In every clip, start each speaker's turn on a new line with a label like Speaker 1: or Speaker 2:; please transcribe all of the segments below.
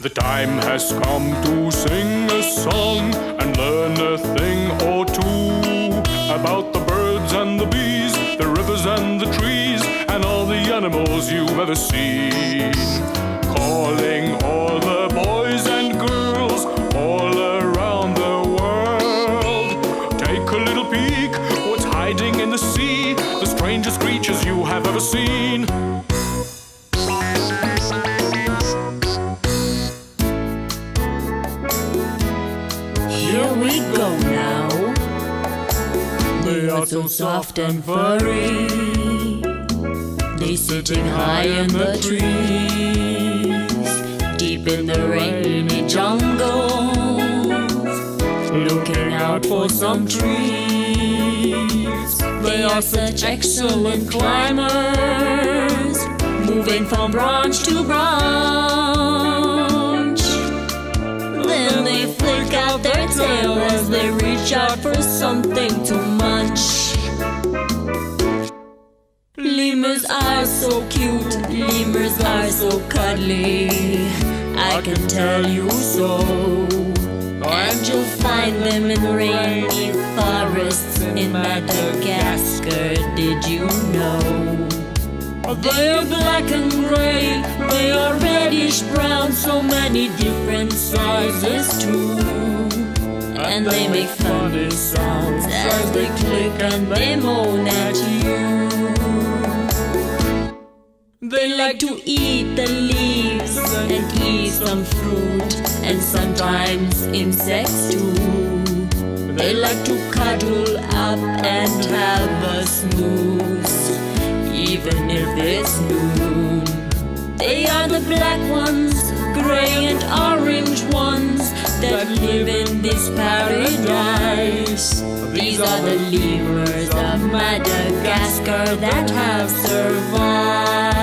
Speaker 1: The time has come to sing a song and learn a thing or two about the birds and the bees, the rivers and the trees, and all the animals you've ever seen. Calling all the boys and girls all around the world. Take a little peek, what's hiding in the sea, the strangest creatures you have ever seen.
Speaker 2: Here we go now. They are so soft and furry. They sitting high in the trees, deep in the rainy jungles, looking out for some trees. They are such excellent climbers, moving from branch to branch. Then they flick out their tail as they reach out for something to munch. Lemurs are so cute, lemurs are so cuddly, I can tell you so. And you'll find them in rainy forests in Madagascar, did you know? They are black and gray, they are reddish brown, so many different sizes too. And they make funny sounds as they click and they moan at you. They like to eat the leaves and eat some fruit and sometimes insects too. They like to cuddle up and have a snooze, even if it's noon. They are the black ones, gray and orange ones that live in this paradise. These are the lemurs of Madagascar that have survived.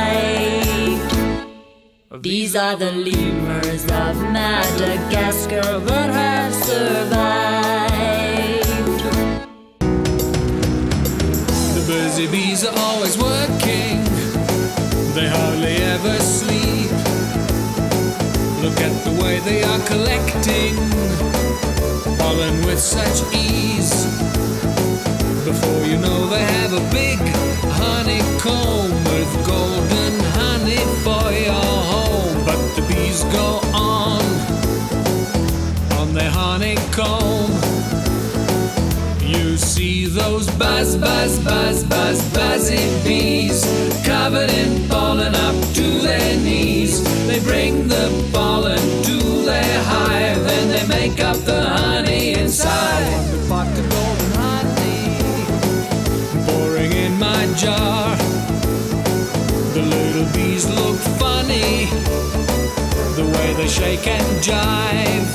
Speaker 2: These are the lemurs of Madagascar that have survived.
Speaker 3: The busy bees are always working, they hardly ever sleep. Look at the way they are collecting pollen with such ease. Before you know, they have a big honeycomb with golden honey for your home. But the bees go on their honeycomb. You see those buzz, buzz, buzz, buzz, buzzy bees covered in pollen up to their knees. They bring the pollen to their hive, and they make up the honey inside. The pot of golden honey pouring in my jar. The little bees look funny, the way they shake and jive.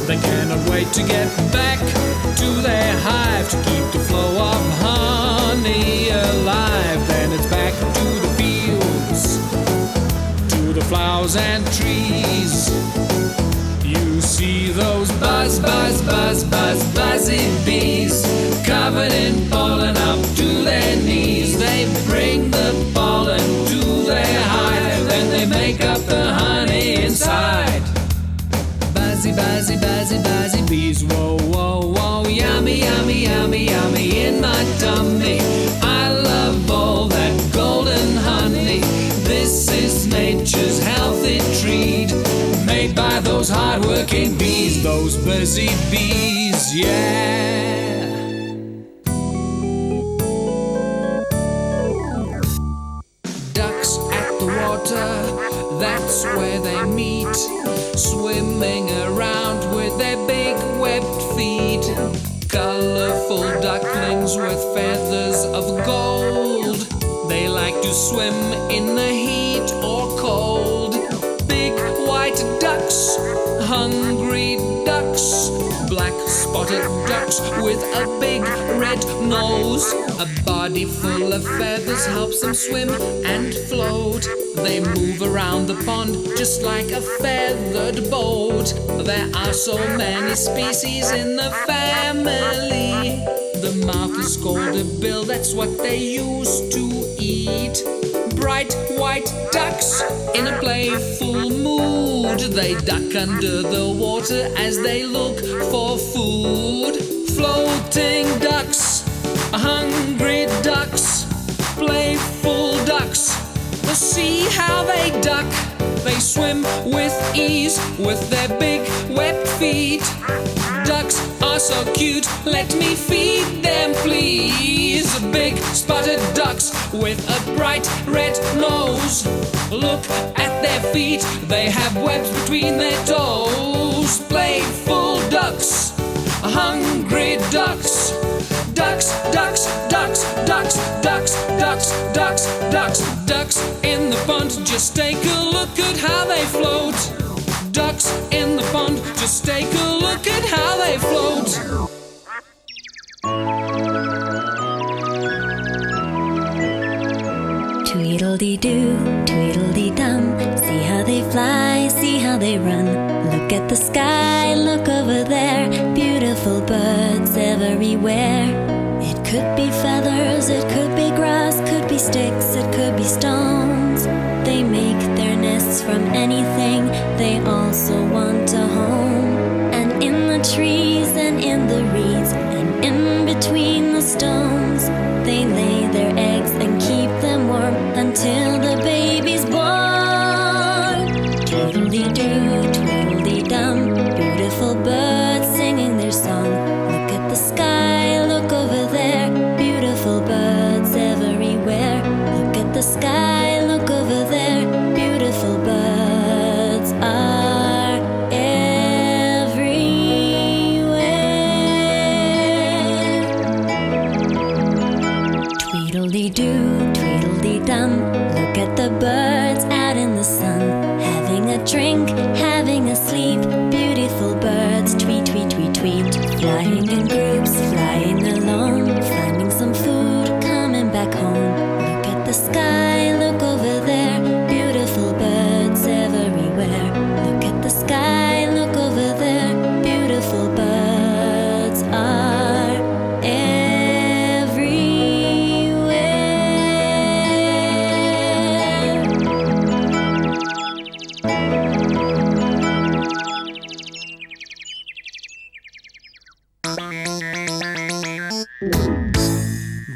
Speaker 3: They cannot wait to get back to their hive, to keep the flow of honey alive. Then it's back to the fields, to the flowers and trees. You see those buzz, buzz, buzz, buzz, buzzy bees covered in pollen up to their knees. They bring the pollen to their hive, then they make up the honey inside. Buzzy, buzzy, buzzy, buzzy bees, whoa, whoa, whoa, yummy, yummy, yummy, yummy in my tummy. I love all that golden honey. This is nature's healthy treat, made by those hard-working bees, those busy bees, yeah. Ducks at the water, that's where they meet, swimming around with their big webbed feet. Colorful ducklings with feathers of gold, they like to swim in the heat or cold. Big white ducks, hungry ducks, black spotted ducks with a big red nose. A body full of feathers helps them swim and float. They move around the pond just like a feathered boat. There are so many species in the family. the mouth is called a bill. That's what they used to eat. Bright white ducks in a playful mood. They duck under the water as they look for food. Floating ducks, hungry ducks, playful ducks. See how they duck. They swim with ease with their big wet feet. Ducks are so cute, let me feed them please. Big spotted ducks with a bright red nose. Look at their feet, they have webs between their toes. Playful ducks, hungry ducks. Ducks, ducks, ducks, ducks, ducks, ducks, ducks, ducks, ducks in the pond. Just take a look at how they float. Ducks in the pond. Just take a look at how they float.
Speaker 2: Tweedledee-doo, tweedledee-dum. See how they fly, see how they run. Look at the sky, look over there. Beautiful birds everywhere. It could be feathers, it could be grass, could be sticks, it could be stones. They make their nests from anything. They also want a home. And in the trees and in the reeds and in between the stones, they lay their eggs and keep them warm until the baby's born. Tweedledee-doo, tweedledee-dum. Beautiful birds singing their song. Look at the sky, look over there. Beautiful birds everywhere. Look at the sky, look over there. Beautiful birds are everywhere. Tweedledee-doo, tweedledee-dum. Look at the birds out in the sun, having a drink, having a sleep. Beautiful birds, tweet, tweet, tweet, tweet. Flying in groups, flying alone, finding some food, coming back home. Look at the sky, look over there. Beautiful birds everywhere. Look at the sky, look over there. Beautiful birds are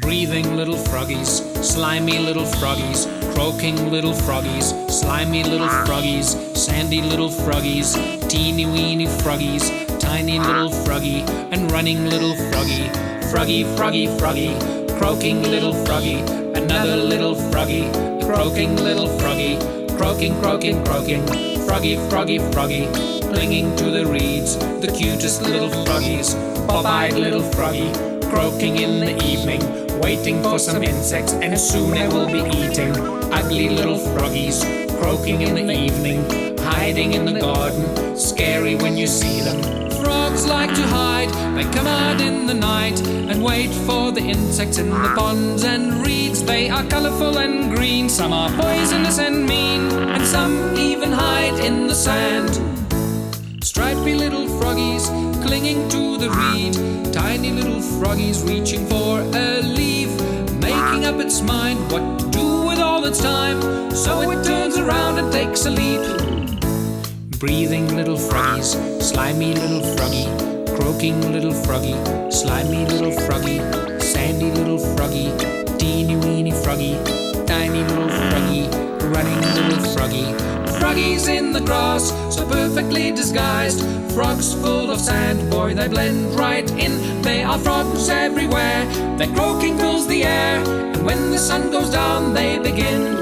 Speaker 3: Breathing little froggies, slimy little froggies, croaking little froggies, slimy little froggies, sandy little froggies, teeny weeny froggies, tiny little froggy, and running little froggy. Froggy, froggy, froggy, croaking little froggy, another little froggy, croaking little froggy, croaking, croaking, croaking, froggy, froggy, froggy, clinging to the reeds, the cutest little froggies, bob-eyed little froggy, croaking in the evening, waiting for some insects, and soon they will be eating. Ugly little froggies, croaking in the evening, hiding in the garden, scary when you see them. Frogs like to hide, they come out in the night and wait for the insects in the ponds and reeds. They are colorful and green, some are poisonous and mean, and some even hide in the sand. Stripy little froggies clinging to the reed, tiny little froggies reaching for a leaf, making up its mind what to do with all its time, so it turns around and takes a leap. Breathing little froggies, slimy little froggy, croaking little froggy, slimy little froggy, sandy little froggy, teeny weeny froggy, tiny little froggy, running little froggy. Froggies in the grass, so perfectly disguised, frogs full of sand, boy, they blend right in. They are frogs everywhere, their croaking fills the air, and when the sun goes down, they begin.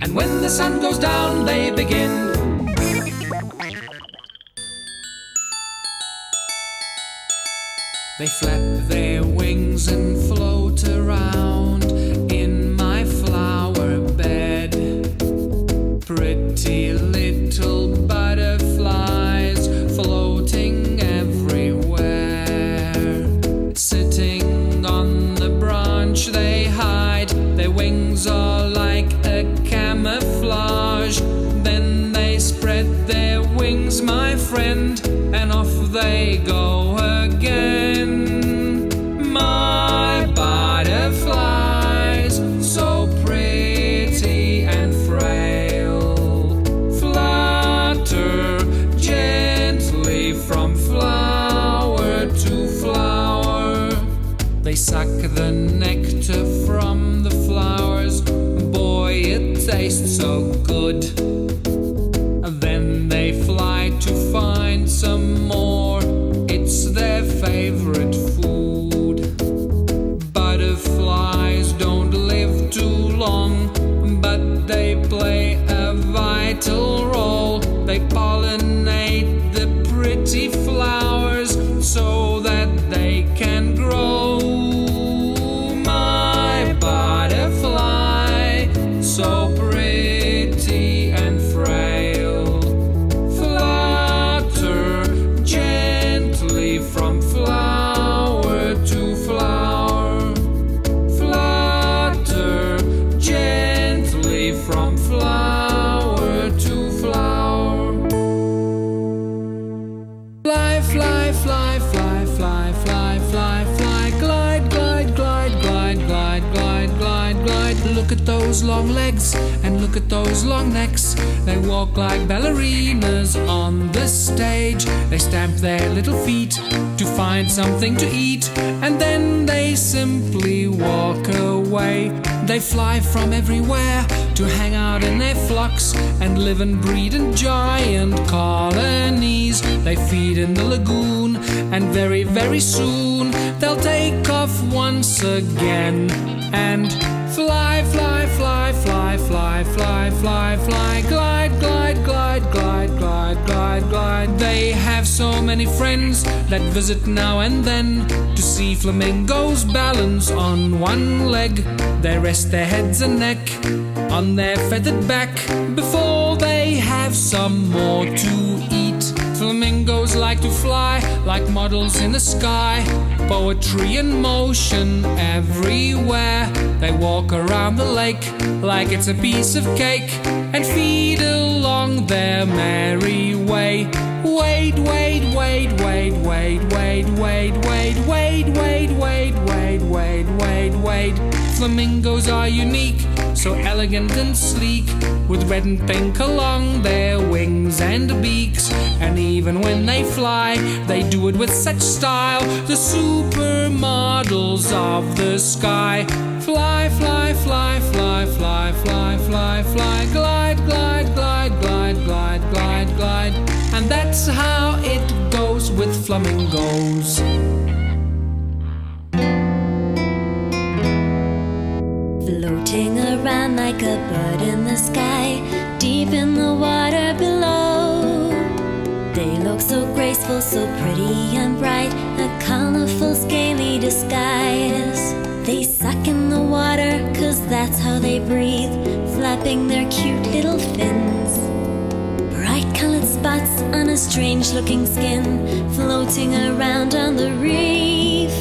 Speaker 3: And when the sun goes down, they begin. They flap their wings and float around in my flower bed. Pretty little butterflies floating everywhere. Sitting on the branch they hide, their wings are like a camouflage. Then they spread their wings, my friend, and off they go again. suck the nectar from the flowers. Boy, it tastes so good. Then they fly to find some more. It's their favorite food. Butterflies don't live too long, but they play a vital role. They pollinate the pretty flowers so that they can grow. My butterfly, so pretty and frail, flutter gently from flower to flower. Flutter gently from flower to flower. Fly, fly, fly, fly, fly, fly, fly, fly, glide, glide, glide, glide, glide, glide, glide, glide. Look at those long legs and look at those long necks. They walk like ballerinas on the stage. They stamp their little feet to find something to eat, and then they simply walk away. They fly from everywhere to hang out in their flocks and live and breed in giant colonies. They feed in the lagoon, and very, very soon they'll take off once again and fly, fly, fly, fly, fly, fly, fly, fly, glide, glide, glide, glide, glide, glide, glide. They have so many friends that visit now and then to see flamingos balance on one leg. They rest their heads and neck on their feathered back before they have some more to eat. Flamingos like to fly like models in the sky. Poetry and motion everywhere. They walk around the lake like it's a piece of cake and feed along their merry way. Wait, wait, wait, wait, wait, wait, wait, wait, wait, wait, wait, wait, wait, wait, wait. Flamingos are unique, so elegant and sleek, with red and pink along their wings and beaks. And even when they fly, they do it with such style, the supermodels of the sky. Fly, fly, fly, fly, fly, fly, fly, fly, glide, glide, glide, glide, glide, glide, glide. And that's how it goes with flamingos.
Speaker 2: Floating around like a bird in the sky, deep in the water below. They look so graceful, so pretty and bright, a colorful scaly disguise. They suck in the water, 'cause that's how they breathe, flapping their cute little fins. Bright colored spots on a strange looking skin, floating around on the reef.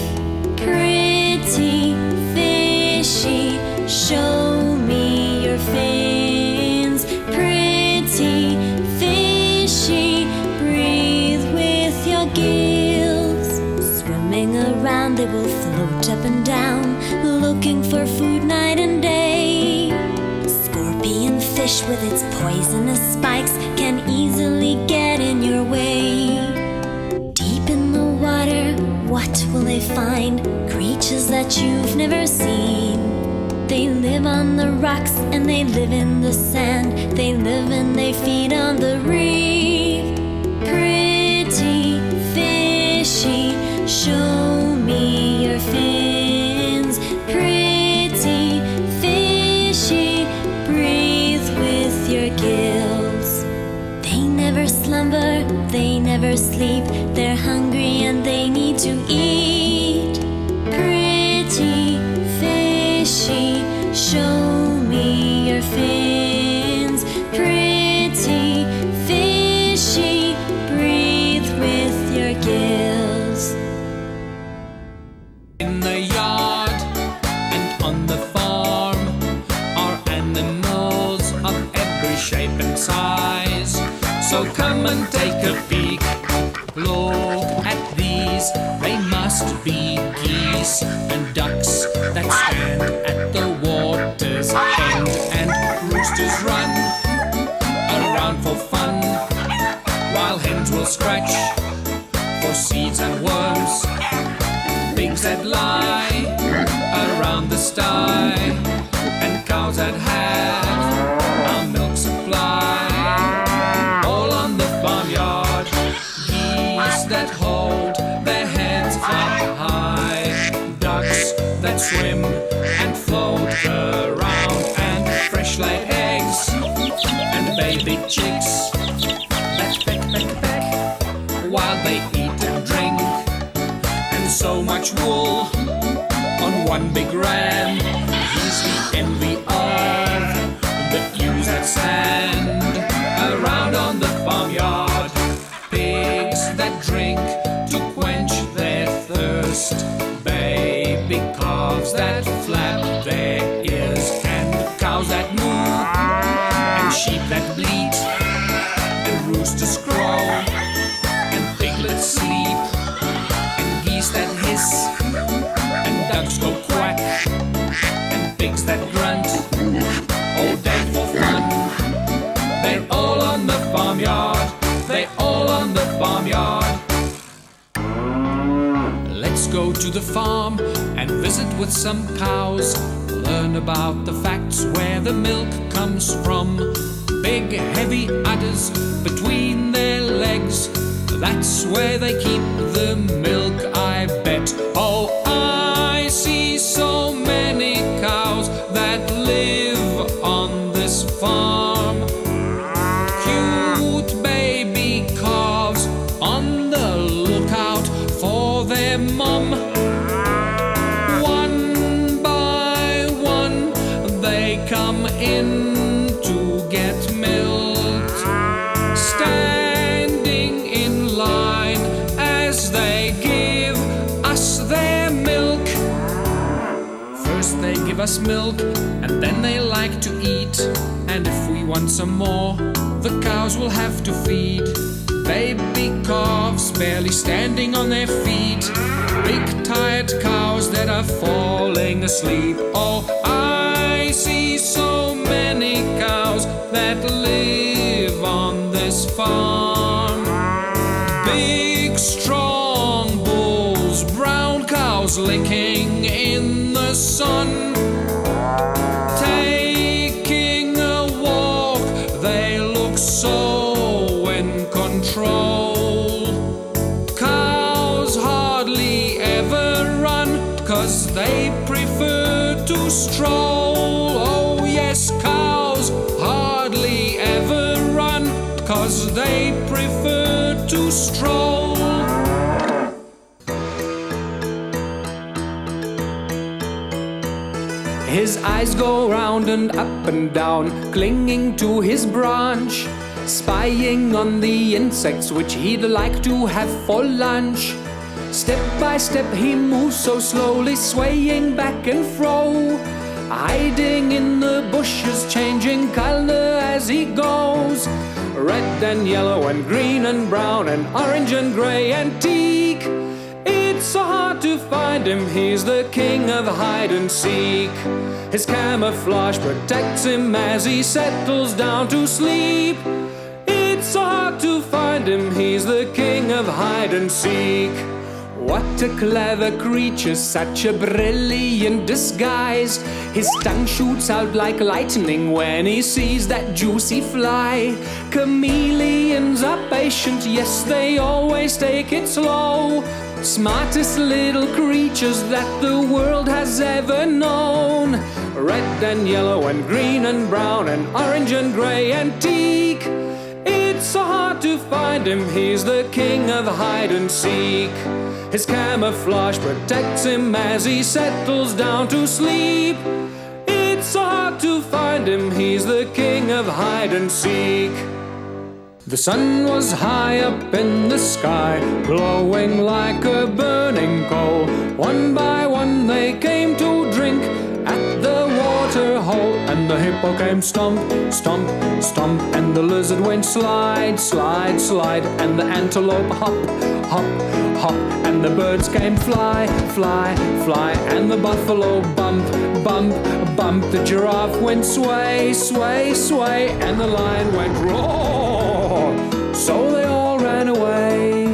Speaker 2: Pretty fishy, show me your fins. Pretty fishy, breathe with your gills. Swimming around, they will float up and down, looking for food night and day. Scorpion fish with its poisonous spikes can easily get in your way. Deep in the water, what will they find? Creatures that you've never seen. They live on the rocks and they live in the sand. They live and they feed on the reef. Pretty fishy, show me your fins. Pretty fishy, breathe with your gills. They never slumber, they never sleep. They're hungry and they need to eat. Pretty fishy, show me your fins. Pretty fishy, breathe with your gills.
Speaker 3: In the yard and on the farm are animals of every shape and size. So come and take a peek, look at these. They must be geese and ducks that stand at the water's end. And roosters run around for fun, while hens will scratch for seeds and worms. Pigs that lie sty, and cows that have a milk supply, all on the farmyard. Geese that hold their heads up high, ducks that swim and float around, and fresh laid eggs, and baby chicks that peck, peck, peck, while they eat and drink. And so much wool on one big ram, he's the envy of the ewes that stand around on the farmyard. Pigs that drink to quench their thirst, baby calves that flap their ears, and cows that moo, and sheep that bleat, and roosters crow, and piglets sleep, and geese that hiss, and ducks go quack, and pigs that grunt all day for fun. They're all on the farmyard, they're all on the farmyard. Let's go to the farm and visit with some cows. Learn about the facts where the milk comes from. Big heavy udders between their legs, that's where they keep the milk, I bet. Oh, I see so many cows that live on this farm. Cute baby calves on the lookout for their mom. One by one they come in to get milked, standing in line as they give us their milk. First they give us milk, and then they like to eat, and if we want some more, the cows will have to feed. Baby calves barely standing on their feet, big tired cows that are falling asleep. Oh, I see so many cows that live on this farm. Big strong bulls, brown cows licking in the sun, taking a walk, they look so in control. Cows hardly ever run, 'cause they prefer to stroll. Oh yes, cows hardly ever run, 'cause they prefer to stroll. His eyes go round and up and down, clinging to his branch, spying on the insects which he'd like to have for lunch. Step by step he moves so slowly, swaying back and fro, hiding in the bushes, changing color as he goes. Red and yellow and green and brown and orange and gray and teak. It's so hard to find him, he's the king of hide and seek. His camouflage protects him as he settles down to sleep. It's so hard to find him, he's the king of hide and seek. What a clever creature, such a brilliant disguise. His tongue shoots out like lightning when he sees that juicy fly. Chameleons are patient, yes, they always take it slow. Smartest little creatures that the world has ever known. Red and yellow and green and brown and orange and gray and teak. It's so hard to find him, he's the king of hide and seek. His camouflage protects him as he settles down to sleep. It's so hard to find him, he's the king of hide and seek. The sun was high up in the sky, glowing like a burning coal. One by one they came to drink at the water hole, and the hippo came stomp, stomp, stomp, and the lizard went slide, slide, slide, and the antelope hop, hop, hop, and the birds came fly, fly, fly, and the buffalo bump, bump, bump. The giraffe went sway, sway, sway, and the lion went roar. So they all ran away,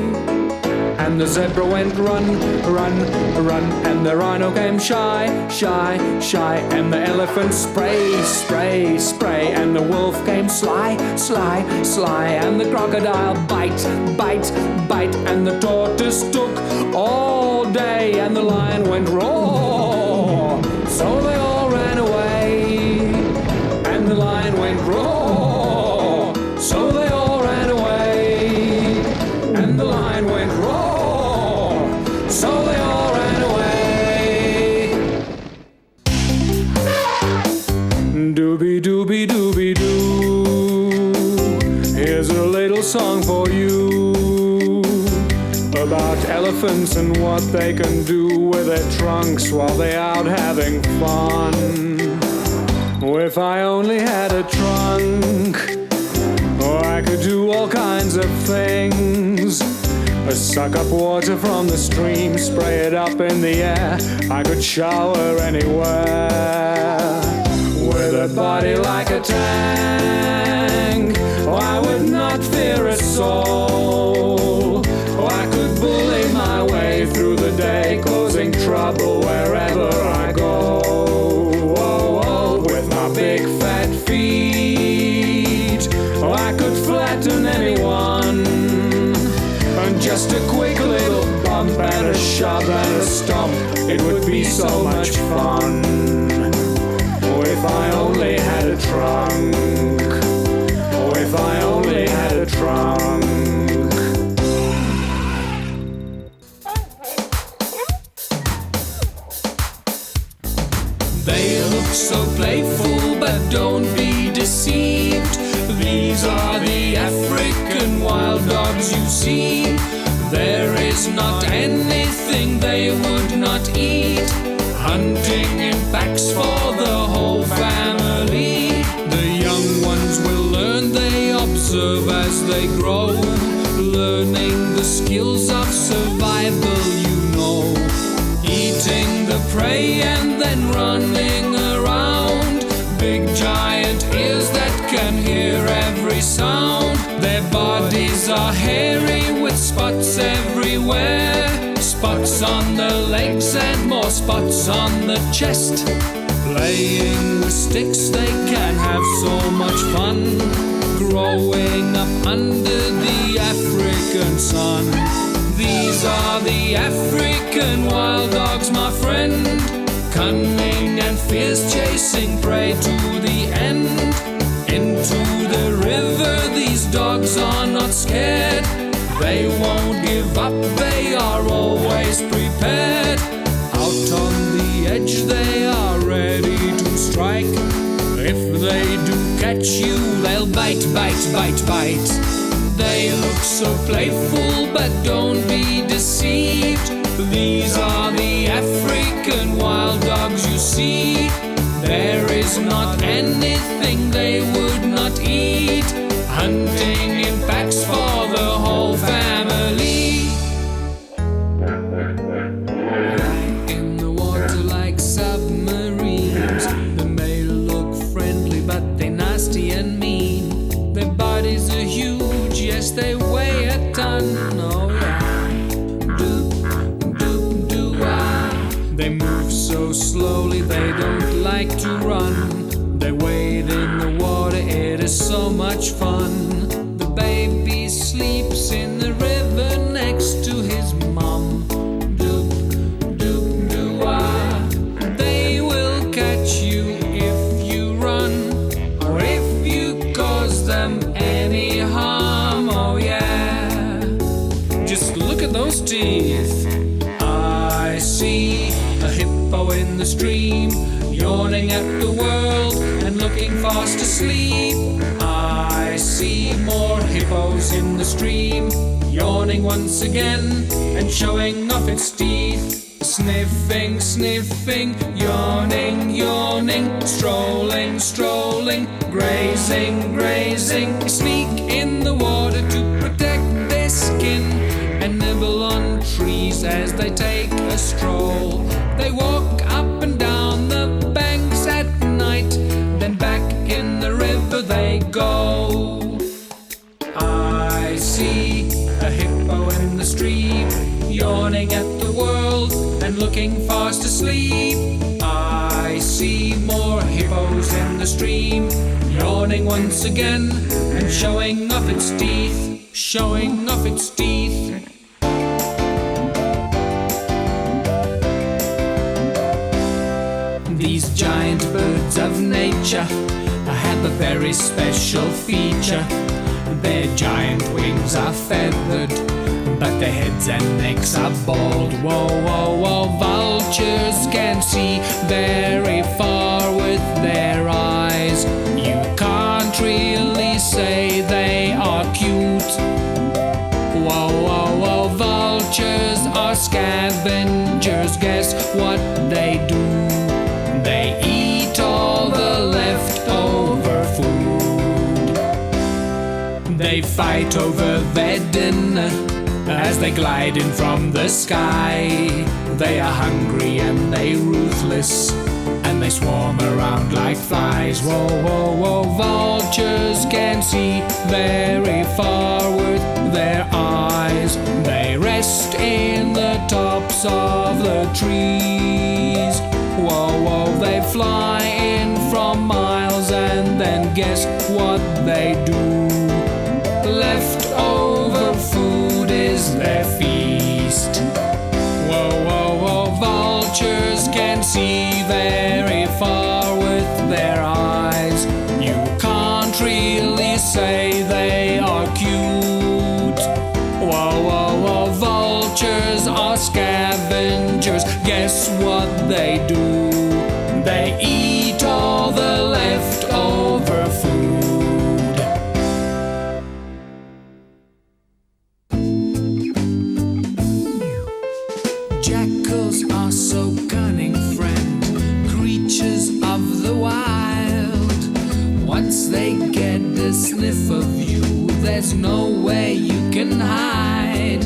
Speaker 3: and the zebra went run, run, run, and the rhino came shy, shy, shy, and the elephant spray, spray, spray, and the wolf came sly, sly, sly, and the crocodile bite, bite, bite, and the tortoise took all day, and the lion went roar. So they all ran away, and the lion went roar. So they all ran away, and the lion went roar. So they all ran away. Doobie doobie doobie doo. Here's a little song for you about elephants and what they can do with their trunks while they're out having fun. If I only had a trunk, I could do all kinds of things. Suck up water from the stream, spray it up in the air. I could shower anywhere. With a body like a tank, I would not fear a soul. I could bully my way through the day, causing trouble wherever I go. Oh, oh, with my big fat feet, I could flatten anyone. And just a quick little bump and a shove and a stomp, it would be so much fun. If I only had a trunk. If I only had a trunk. They look so playful, but don't be deceived. These are the African wild dogs you see. There is not anything they would not eat. Hunting in packs for the whole family. The young ones will learn, they observe as they grow. Learning the skills of survival, you know. Eating the prey and then running around. Big giant ears that can hear every sound. Their bodies are hairy with spots everywhere. Spots on the legs and more spots on the chest. Playing with sticks, they can have so much fun. Growing up under the African sun. These are the African wild dogs, my friend. Cunning and fierce, chasing prey to the end. Into the river, these dogs are not scared. They won't give up, they are always prepared. Out on the edge, they are ready to strike. If they do catch you, they'll bite, bite, bite, bite. They look so playful, but don't be deceived. These are the African wild dogs you see. There is not anything they would not eat. Hunting in packs for the whole family. In the water like submarines. They may look friendly, but they're nasty and mean. Their bodies are huge, yes, they weigh a ton. Oh yeah. Doop, doop, doo, ah. They move so slowly, they don't like to run. They wade in the water, it is so much fun. The baby sleeps in the river next to his mom. Doop, doop, doo, ah. They will catch you if you run, or if you cause them any harm. Oh yeah. Just look at those teeth. I see a hippo in the stream, yawning at the world and looking fast asleep. I see more hippos in the stream, yawning once again and showing off its teeth. Sniffing, sniffing, yawning, yawning, strolling, strolling, grazing, grazing. They sneak in the water to protect their skin and nibble on trees as they take a stroll. They walk up and down the banks at night, then back in the river they go. I see a hippo in the stream, looking fast asleep. I see more hippos in the stream, yawning once again and showing off its teeth, showing off its teeth. These giant birds of nature have a very special feature. Their giant wings are feathered, but their heads and necks are bald. Whoa, whoa, whoa, vultures can see very far with their eyes. You can't really say they are cute. Whoa, whoa, whoa, vultures are scavengers. Guess what they do? They eat all the leftover food. They fight over their dinner as they glide in from the sky. They are hungry and they ruthless, and they swarm around like flies. Whoa, whoa, whoa, vultures can see very far with their eyes. They rest in the tops of the trees. Whoa, whoa, they fly in from miles, and then guess what they do? Leftover food is their feast. Whoa, whoa, whoa, vultures can see very far with their eyes. You can't really say they are cute. Whoa, whoa, whoa, vultures are scavengers. Guess what they do? They eat all the leftover food. Jackals are so cunning, friend, creatures of the wild. Once they get a sniff of you, there's no way you can hide.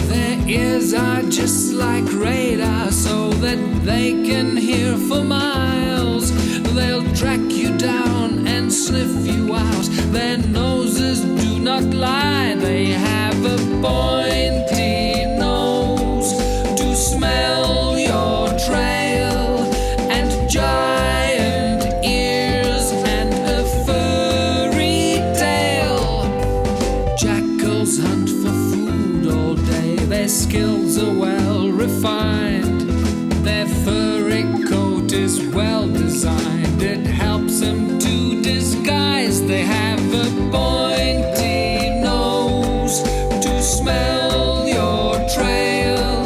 Speaker 3: Their ears are just like radar, so that they can hear for miles. They'll track you down and sniff you out. Their noses do not lie. They have a pointy nose to smell your trail, and giant ears and a furry tail. Jackals hunt for food all day. Their skills are well refined. Their furry coat is well designed. It helps them to disguise. They have a pointy nose to smell your trail,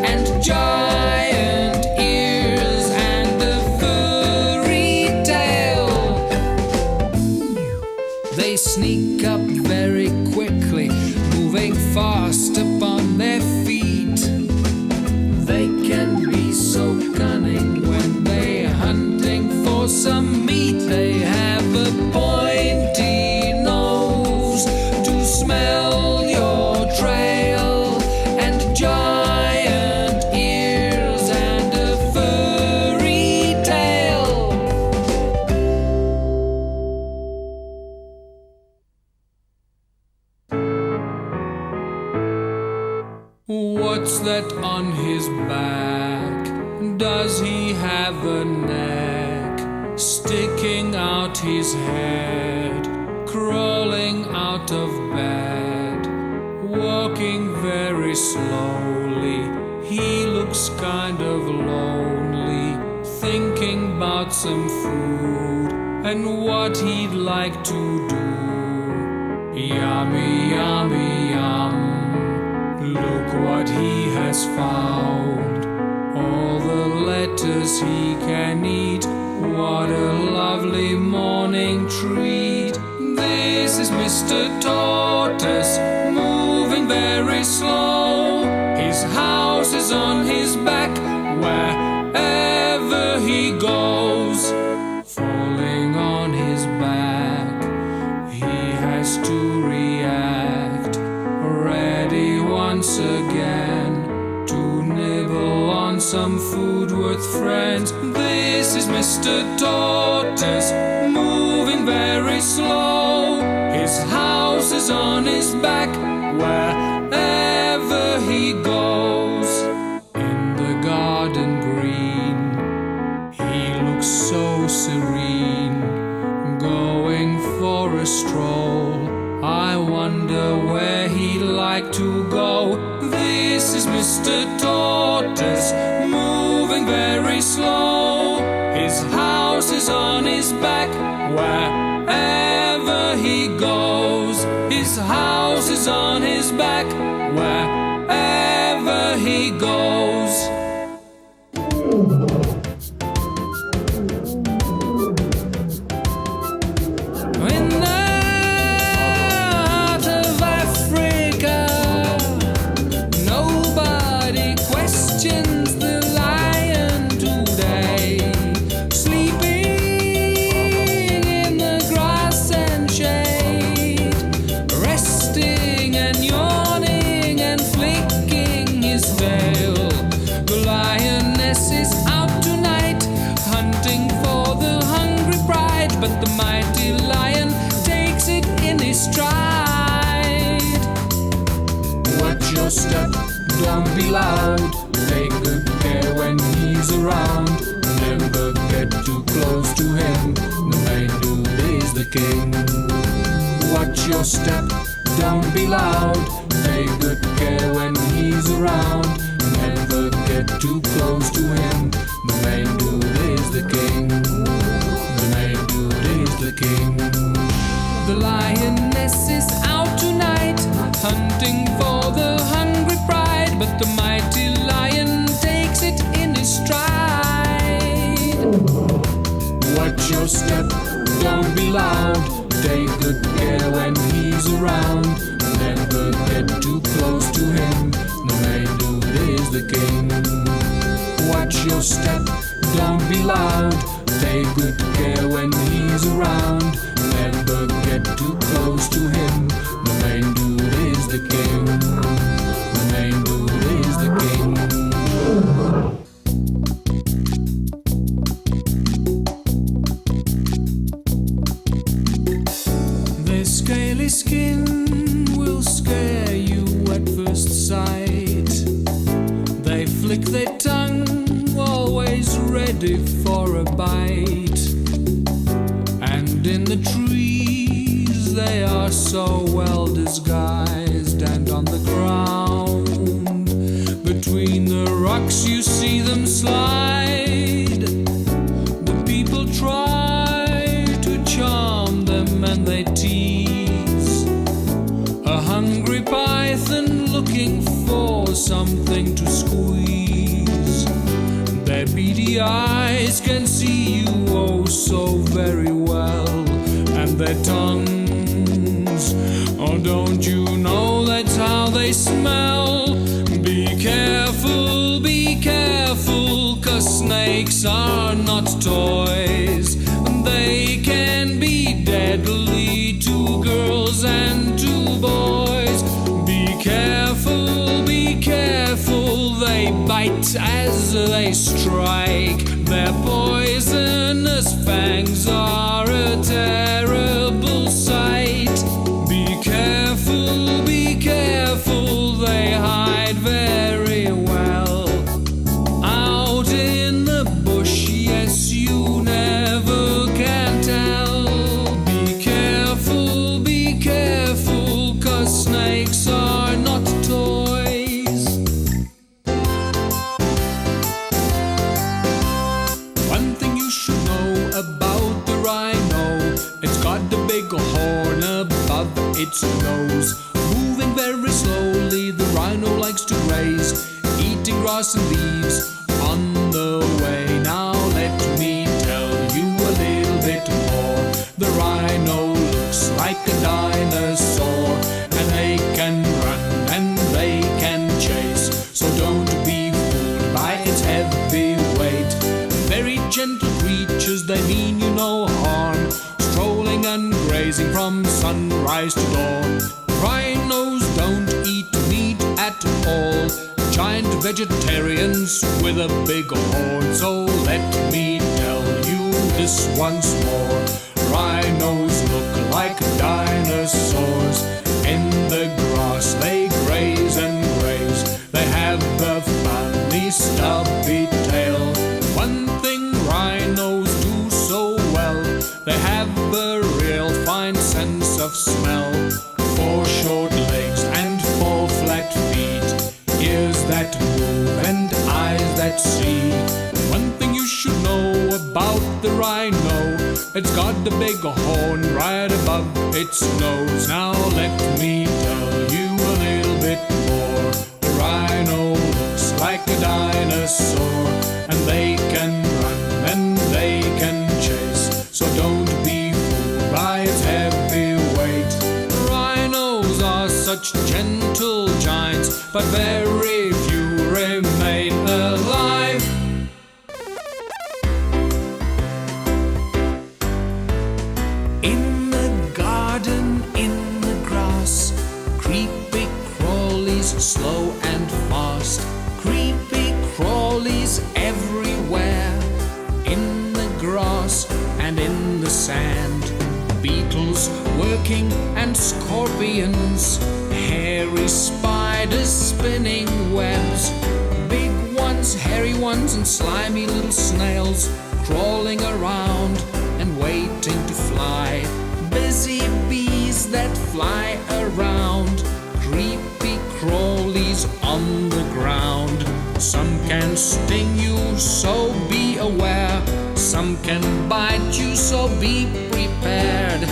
Speaker 3: and giant ears and a furry tail. They sneak up very quickly, moving fast upon their feet. They can be so cunning when they're hunting for some meat. They have a pointy nose to smell your trail, and giant ears and a furry tail. What's that on his back? Does he have a neck sticking out his head, crawling out of bed, walking very slowly? He looks kind of lonely, thinking about some food and what he'd like to do. Yummy, yummy, yum. Look what he has found. All the letters he can eat. What a lovely morning treat. This is Mr. Tortoise, moving very slow. His house is on his back wherever he goes. Falling on his back, he has to react, ready once again to nibble on some food with friends. This is Mr. Tortoise, moving very slow. His house is on his back wherever he goes. In the garden looks so serene, going for a stroll. I wonder where he'd like to go. This is Mr. Tortoise, moving very slow. His house is on his back, wherever he goes. His house is on his back, wherever he goes. In the heart of Africa, nobody questions the lion today, sleeping in the grass and shade, resting and yawning and flicking his tail. The lioness is out tonight, hunting for the hungry pride, but the mighty lion takes it in his stride. Watch your step, don't be loud, take good care when he's around. Never get too close to him, the main dude is the king. Watch your step, don't be loud, take good care when he's around. Never get too close to him, the main dude is the king. The main dude is the king. The lioness is out tonight, hunting for the hungry pride, but the mighty lion takes it in his stride. Watch your step, don't be loud, take good care when he's around. Never get too close to him, the main dude is the king. Watch your step, don't be loud, take good care when he's around. Never get too close to him, the main dude is the king. The main dude is the king. Their scaly skin will scare you at first sight. They flick their tongue, always ready for a bite. And in the trees they are so well disguised, and on the ground between the rocks you see them slide. The people try to charm them and they tease. A hungry python looking for something to squeeze. Their beady eyes can see you oh so very well, and their tongues, oh don't you know that's how they smell? Be careful, 'cause snakes are not toys. They can be deadly to girls and to boys. Be careful, they bite as they strike. Their poisonous fangs are a terrible sight. Be careful, they hide very well. Out in the bush, yes, you never can tell. Be careful, 'cause snakes are not toys. One thing you should know about the rhino, it's got a big horn above its nose. Moving very slowly, the rhino likes to graze, eating grass and leaves on the way. Now let me tell you a little bit more. The rhino looks like a dinosaur, and they can run and they can chase. So don't be fooled by its heavy weight. Very gentle creatures, they mean you no harm, strolling and grazing from sunrise to dawn. Rhinos don't eat meat at all, giant vegetarians with a big horn. So let me tell you this once more. Rhinos look like dinosaurs. In the grass they graze and graze. They have a funny stubby tail. One thing rhinos They have a real fine sense of smell. 4 short legs and 4 flat feet, ears that move and eyes that see. One thing you should know about the rhino, it's got a big horn right above its nose. Now let me tell you a little bit more. The rhino looks like a dinosaur, and they can run and they can chase, so don't be fooled by its heavy weight. Rhinos are such gentle giants, but very few remain alive. In the garden, in the grass, creepy crawlies slow and fast. Creepy crawlies everywhere, in the grass and in the sand. Beetles working and scorpions, hairy spiders spinning webs. Big ones, hairy ones, and slimy little snails crawling around and waiting to fly. Busy bees that fly around, creepy crawlies on the ground. Some can sting you, so be aware. Some can bite you, so be prepared.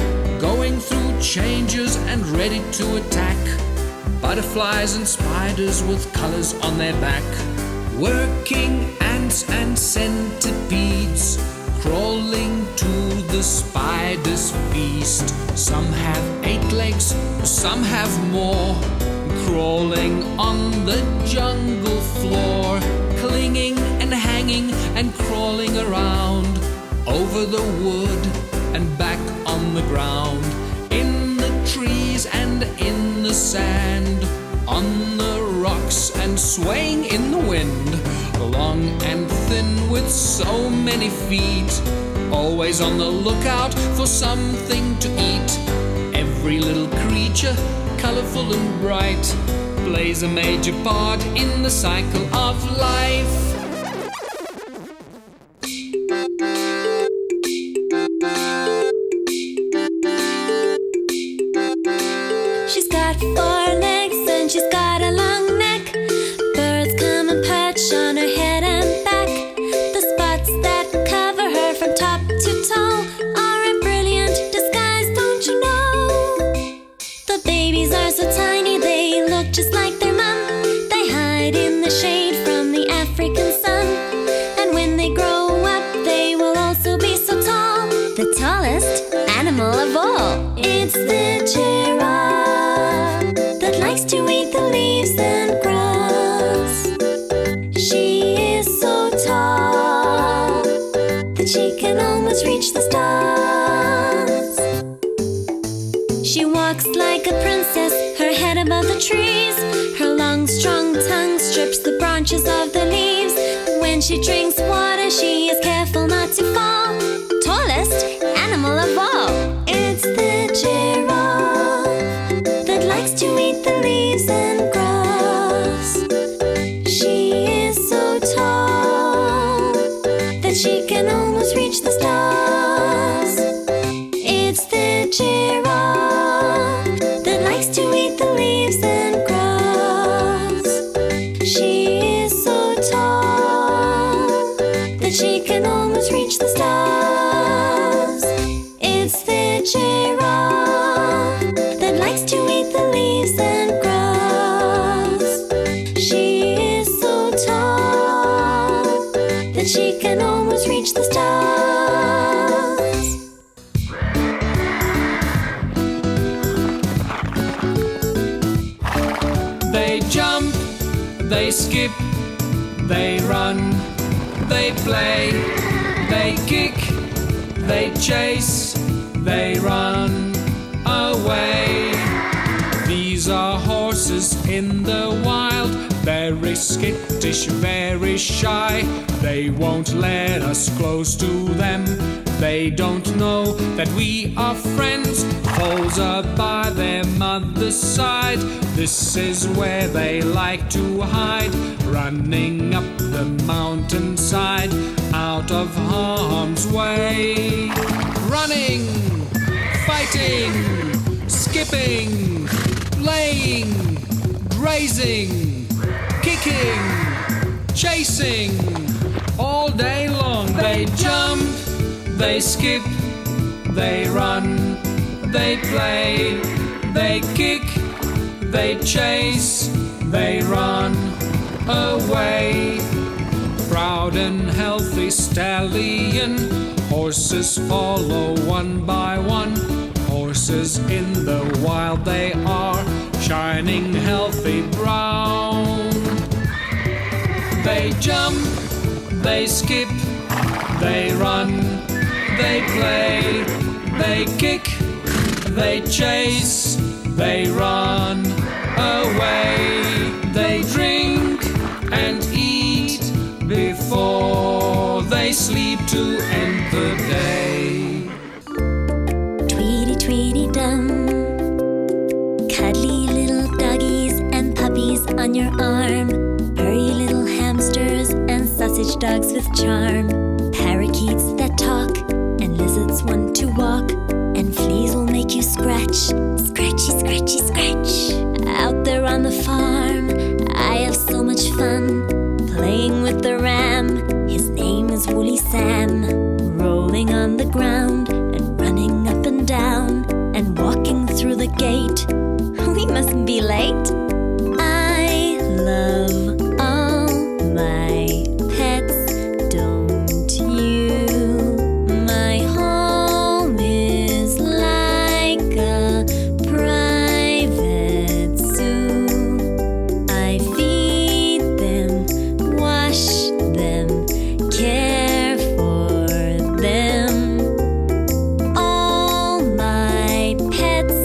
Speaker 3: Going through changes and ready to attack. Butterflies and spiders with colors on their back. Working ants and centipedes, crawling to the spider's feast. Some have 8 legs, some have more, crawling on the jungle floor, clinging and hanging and crawling around, over the wood and back on the ground, in the trees and in the sand, on the rocks and swaying in the wind, long and thin with so many feet, always on the lookout for something to eat. Every little creature, colorful and bright, plays a major part in the cycle of life.
Speaker 2: She's got 4 legs and she's got a long neck. Birds come and perch on her head and back. The spots that cover her from top to toe are a brilliant disguise, don't you know? The babies are so tiny, they look just like their mom. They hide in the shade from the African sun, and when they grow up, they will also be so tall. The tallest animal of all, it's the giraffe that likes to eat the leaves and grass. She is so tall that she can almost reach the stars. She walks like a princess, her head above the trees. Her long, strong tongue strips the branches of the leaves. When she drinks water, she is careful not to fall. Tallest animal of all, it's the giraffe that likes to eat the leaves and grass. She is so tall that she can almost reach the stars. It's the giraffe that likes to eat the leaves and grass. She is so tall that she can almost reach the stars. It's the giraffe that likes to eat the leaves and grass. She is so tall that she can almost reach the stars.
Speaker 3: They jump, they skip, they run, they play, they kick, they chase, they run away. These are horses in the wild, very skittish, very shy. They won't let us close to them. They don't know that we are friends. Foals are by their mother's side. This is where they like to hide, running up the mountainside, out of harm's way. Running running, fighting, skipping, playing, grazing, kicking, chasing. All day long they jump, they skip, they run, they play, they kick, they chase, they run away. Proud and healthy stallion, horses follow one by one. Horses in the wild they are, shining healthy brown. They jump, they skip, they run, they play, they kick, they chase, they run away. They drink and eat before they sleep to end the day.
Speaker 2: Tweety, tweety, dum. Cuddly little doggies and puppies on your arm. Furry little hamsters and sausage dogs with charm. Parakeets that talk and lizards want to walk. And fleas will make you scratch, scratchy, scratchy, scratch. Out there on the farm, I have so much fun playing with the ram. His name is Woolly Sam. Rolling on the ground and running up and down and walking through the gate. We mustn't be late. I love all my pets, don't you? My home is like a private zoo. I feed them, wash them, care for them. All my pets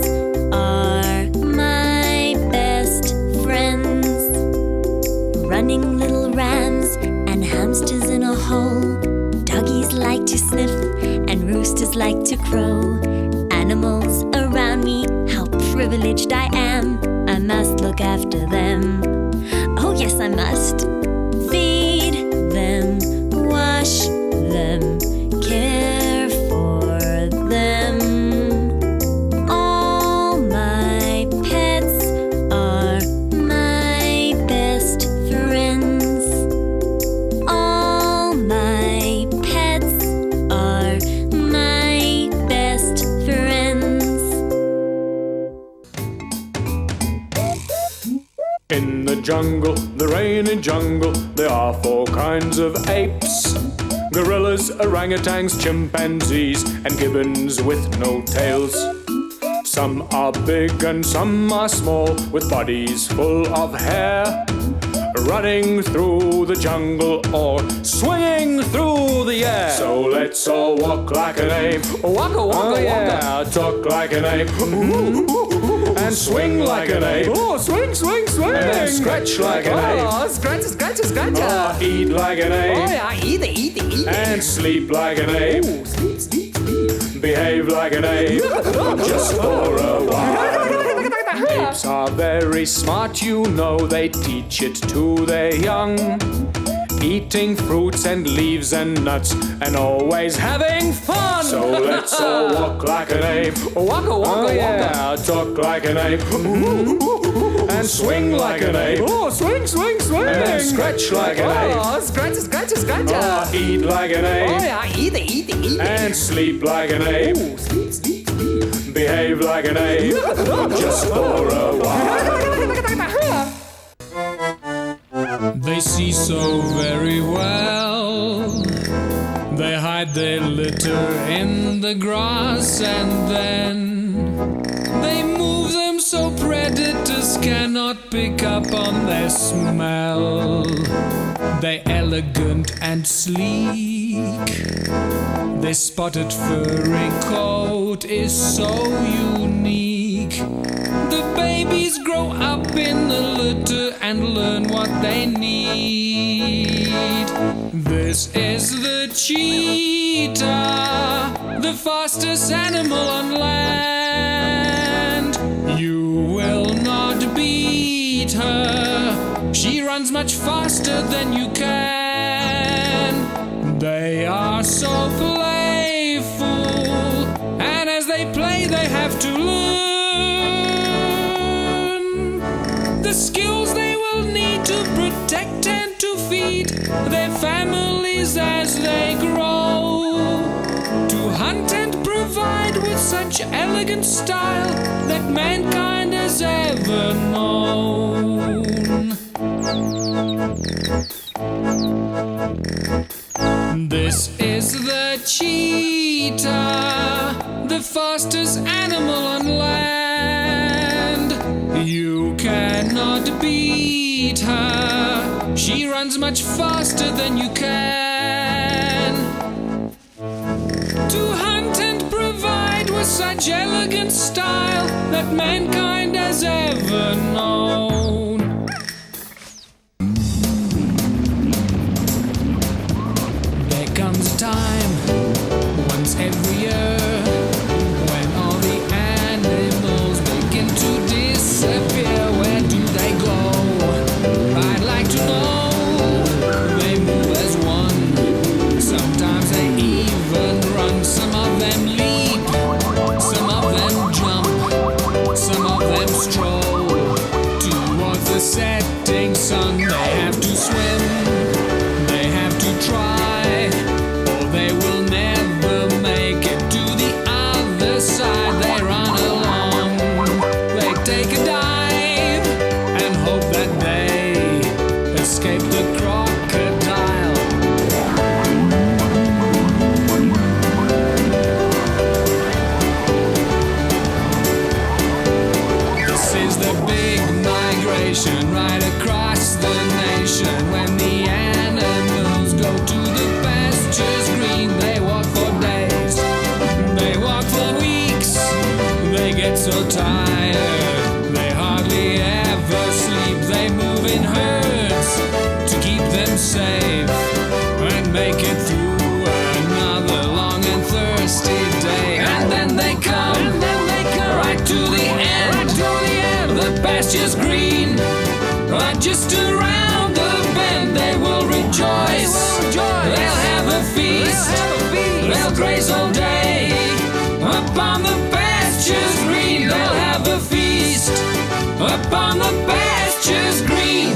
Speaker 2: are my best friends. Running little rams and hamsters in a hole. Doggies like to sniff and roosters like to crow. Animals around me, how privileged I am. I must look after them. Oh yes, I must. Feed them, wash them, care for them. All my pets are my best friends. All my pets are my best friends.
Speaker 1: In the jungle, the rainy jungle, there are 4 kinds of apes. Gorillas, orangutans, chimpanzees, and gibbons with no tails. Some are big and some are small, with bodies full of hair. Running through the jungle or swinging through the air. So let's all walk like an ape.
Speaker 3: Waka, waka,
Speaker 1: Yeah, talk like an ape. And swing like an ape.
Speaker 3: Oh, swing, swing, swing.
Speaker 1: And then scratch like an ape.
Speaker 3: Oh, scratch, scratch, scratch.
Speaker 1: Eat like an ape.
Speaker 3: Oh, yeah, eat, eat, eat.
Speaker 1: And sleep like an ape.
Speaker 3: Oh, sleep, sleep, sleep.
Speaker 1: Behave like an ape. Just for a while. Apes are very smart, you know, they teach it to their young. Eating fruits and leaves and nuts and always having fun. So let's all walk like an ape.
Speaker 3: Waka, waka,
Speaker 1: Yeah, talk like an ape. And swing like an ape.
Speaker 3: Oh, swing, swing, swing.
Speaker 1: And then scratch like an ape.
Speaker 3: Oh, scratch, scratch, scratch.
Speaker 1: Eat like an ape.
Speaker 3: Oh, yeah, eat, eat, eat.
Speaker 1: And sleep like an ape.
Speaker 3: Oh, sleep, sleep, sleep.
Speaker 1: Behave like an ape. Just for a while.
Speaker 3: They see so very well. They hide their litter in the grass and then they move them so predators cannot pick up on their smell. They're elegant and sleek. Their spotted furry coat is so unique. The babies grow up in the litter and learn what they need. This is the cheetah, the fastest animal on land. You will not beat her. She runs much faster than you can. They are so playful babies as they grow, to hunt and provide with such elegant style that mankind has ever known. This is the cheetah, the fastest animal on land. You cannot beat her, she runs much faster than you can. To hunt and provide with such elegant style that mankind has ever known. There comes a time, once every year, when all the animals begin to disappear. Where do they go? I'd like to know. They move as one. Sometimes they even run. Some of them leap, some of them jump, some of them stroll towards the setting sun. They have to swim, they have to try, or they will never make it to the other side. They run along, they take a dive and hope that they escape the crocodile. This is the big migration right across the nation. When the animals go to the pastures green, they walk for days, they walk for weeks, they get so tired, they hardly ever sleep. They move in herds to keep them safe and make it through another long and thirsty day. And then they come, right to the end, the pasture's green, right just around the bend. They will rejoice, they'll have a feast, they'll graze all day upon the pasture's green. They'll have a feast upon the pasture's green.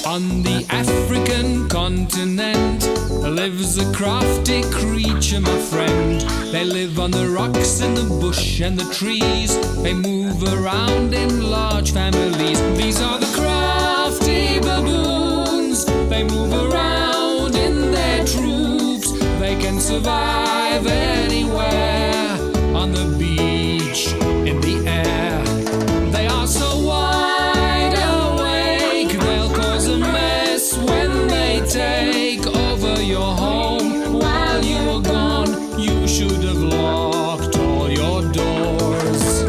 Speaker 3: On the African continent lives a crafty creature, my friend. They live on the rocks and the bush and the trees. They move around in large families. These are the crafty baboons. They move around in their troops. They can survive anywhere, on the beach, in the air. They are so wide awake, they'll cause a mess when they take over your home. While you were gone, you should have locked all your doors.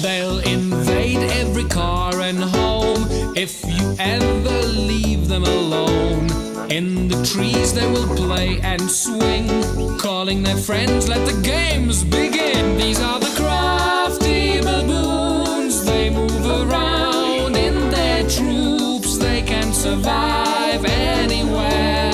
Speaker 3: They'll invade every car and home if you ever leave them alone. In the trees they will play and swing, calling their friends, let the games begin. These are the crafty baboons. They move around in their troops. They can survive anywhere,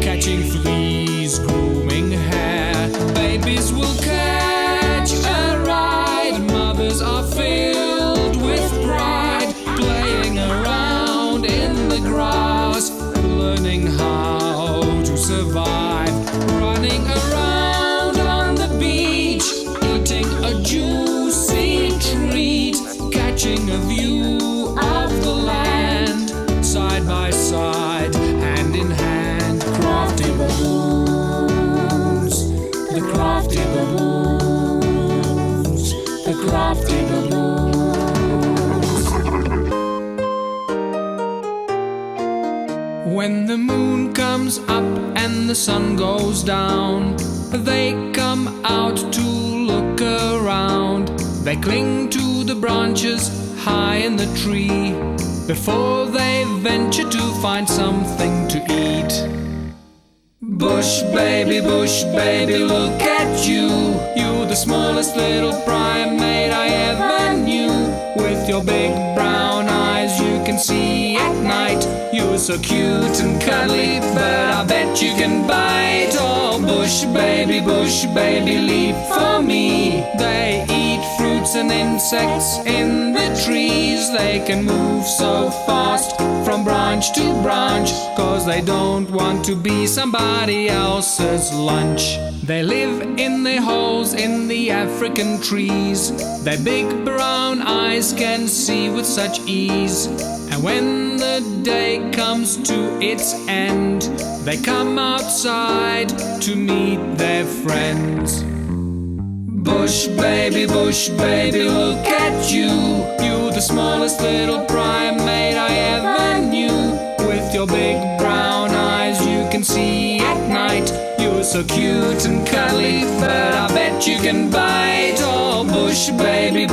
Speaker 3: catching fleas, grooming hair. Babies will catch a ride. Mothers are filled with pride, playing around in the grass, learning how to survive, running around on the beach, eating a juicy treat, catching a view of the land, side by side, hand in hand. Crafty baboons, the crafty baboons, the crafty baboons. When the moon comes up and the sun goes down, they come out to look around. They cling to the branches high in the tree before they venture to find something to eat. Bush baby, look at you. You the smallest little primate I ever knew. With your big brown eyes you can see at night. You're so cute and cuddly, but I bet you can bite. Oh, bush baby, leap for me. They eat fruits fruits and insects in the trees. They can move so fast from branch to branch, 'cause they don't want to be somebody else's lunch. They live in their holes in the African trees. Their big brown eyes can see with such ease. And when the day comes to its end, they come outside to meet their friends. Bush baby, look at you. You the smallest little primate I ever knew. With your big brown eyes you can see at night. You're so cute and cuddly, but I bet you can bite. Oh, bush baby,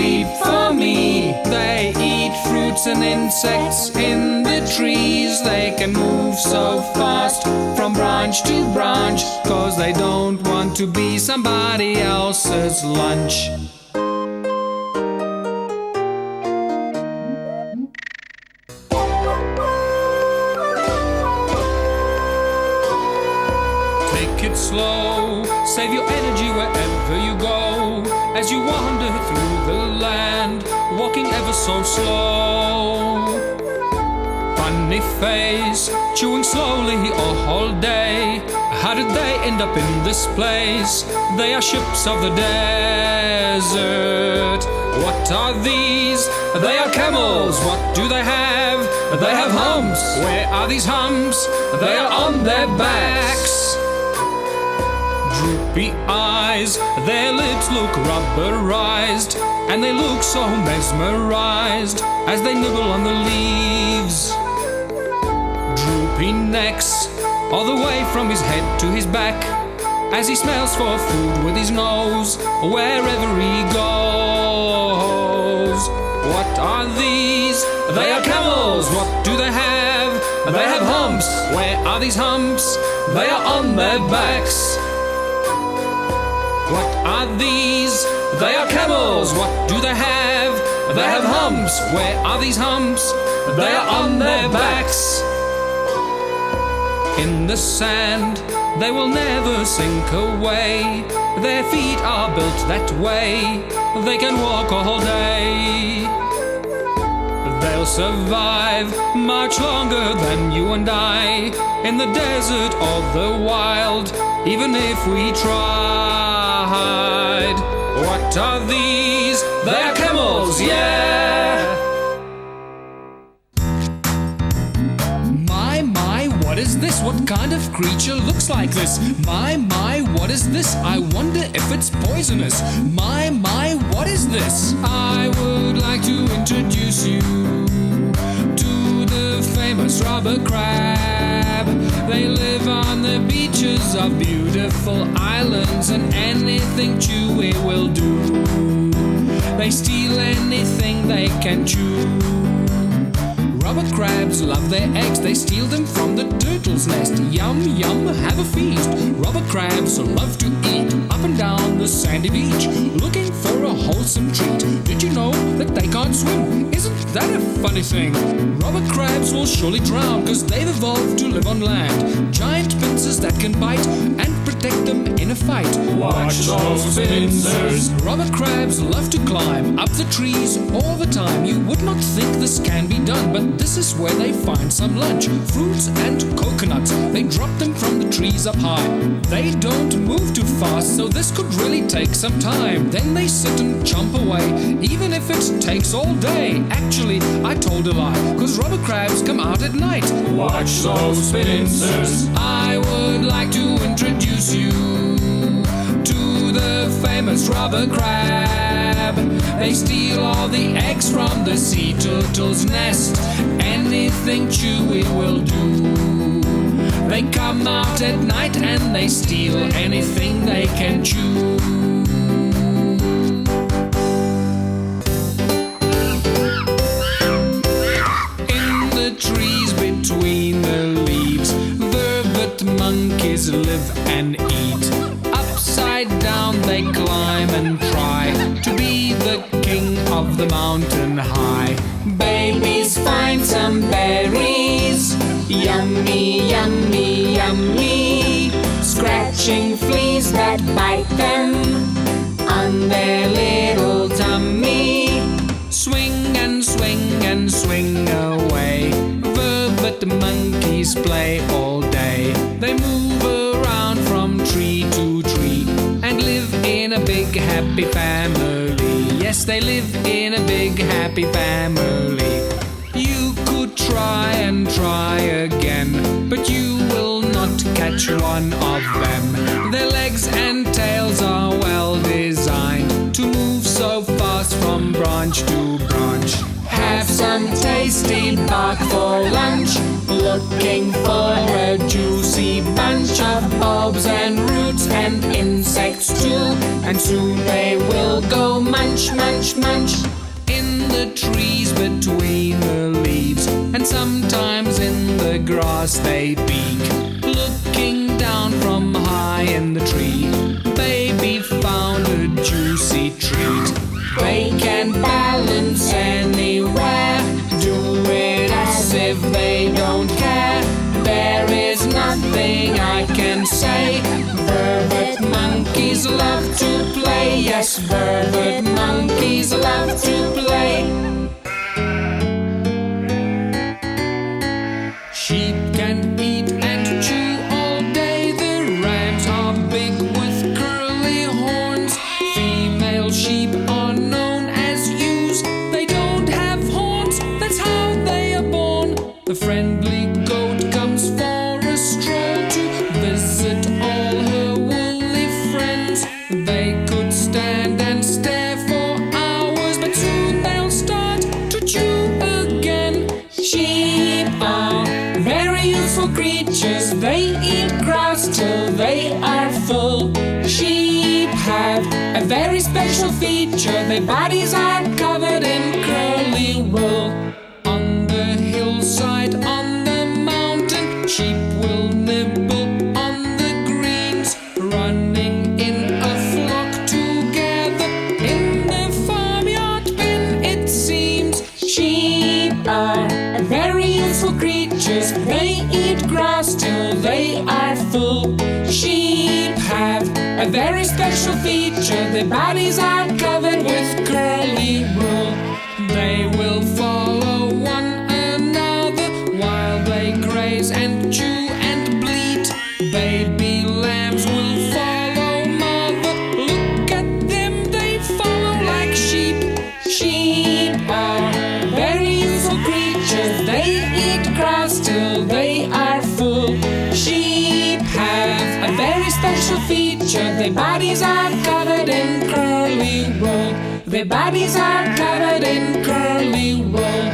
Speaker 3: leap for me. They eat fruits and insects in the trees. They can move so fast from branch to branch, 'cause they don't want to be somebody else's lunch. Take it slow, save your energy wherever you go. As you wander through the land, walking ever so slow. Funny face, chewing slowly all day. How did they end up in this place? They are ships of the desert. What are these? They are camels. What do they have? They have humps. Where are these humps? They are on their backs. Droopy eyes, their lips look rubberized, and they look so mesmerized as they nibble on the leaves. Droopy necks, all the way from his head to his back, as he smells for food with his nose wherever he goes. What are these? They are camels. What do they have? They have humps. Where are these humps? They are on their backs. What are these? They are camels. What do they have? They have humps. Where are these humps? They are on their backs. In the sand, they will never sink away. Their feet are built that way. They can walk all day. They'll survive much longer than you and I, in the desert or the wild, even if we tried. What are these? They are camels, yeah! My, what is this? What kind of creature looks like this? My, what is this? I wonder if it's poisonous. My, what is this? I would like to introduce you to the famous rubber crab. They live on the beaches of beautiful islands, and anything chewy will do. They steal anything they can chew. Rubber crabs love their eggs, they steal them from the turtle's nest. Yum, yum, have a feast. Rubber crabs love to eat up and down the sandy beach, looking for a wholesome treat. Did you know that they can't swim? Isn't that a funny thing? Rubber crabs will surely drown, 'cause they've evolved to live on land. Giant pincers that can bite and protect them in a fight.
Speaker 1: Watch those pincers.
Speaker 3: Rubber crabs love to climb up the trees all the time. You would not think this can be done, but this is where they find some lunch. Fruits and coconuts, they drop them from the trees up high. They don't move too fast, so this could really take some time. Then they sit and chomp away, even if it takes all day. Actually, I told a lie, 'cause rubber crabs come out at night.
Speaker 1: Watch those pincers.
Speaker 3: I would like to introduce you to the famous rubber crab. They steal all the eggs from the sea turtle's nest. Anything chewy will do. They come out at night and they steal anything they can chew. In the trees between the leaves, vervet monkeys live and eat. Upside down they climb and try to be the king of the mountain high. Babies find some berries, yummy, yummy, yummy, scratching fleas that bite them on on their little tummy. Swing and swing and swing away. Vervet monkeys play all day. They move around from tree to tree and live in a big happy family. Yes, they live in a big happy family. You could try and try again, but you will not catch one of them. Their legs and tails are well designed to move so fast from branch to branch. Have some tasty bark for lunch, looking for a juicy bunch of bulbs and roots and insects too, and soon they will go munch, munch, munch. In the trees between the leaves, and sometimes in the grass they peek, looking down from high in the tree. Baby found a juicy treat. They can balance anywhere, do it as if they don't care. There is nothing I can say. Vervet monkeys love to play. Yes, vervet monkeys love to play. Sheep can eat and chew all day. The rams are big with curly horns. Female sheep are known as ewes. They don't have horns, that's how they are born. The friendly goat comes for a stroll to visit all her woolly friends. They could stand and stare for hours, but soon they'll start to chew again. Sheep are very useful creatures. They eat grass till they are full. Sheep have a very special feature. Their bodies are covered in curly wool. On the hillside, on the mountain, sheep will nibble on the greens, running in a flock together in the farmyard bin, it seems. Sheep are very useful creatures. They eat grass till they are full. Sheep have a very special feature. Their bodies are covered with curly wool. They will follow one another while they graze and chew and bleat. Baby lambs will follow mother. Look at them, they follow like sheep. Sheep are very useful creatures. They eat grass till they are full. Sheep have a very special feature. Their bodies are covered in curly wool. Their bodies are covered in curly wool.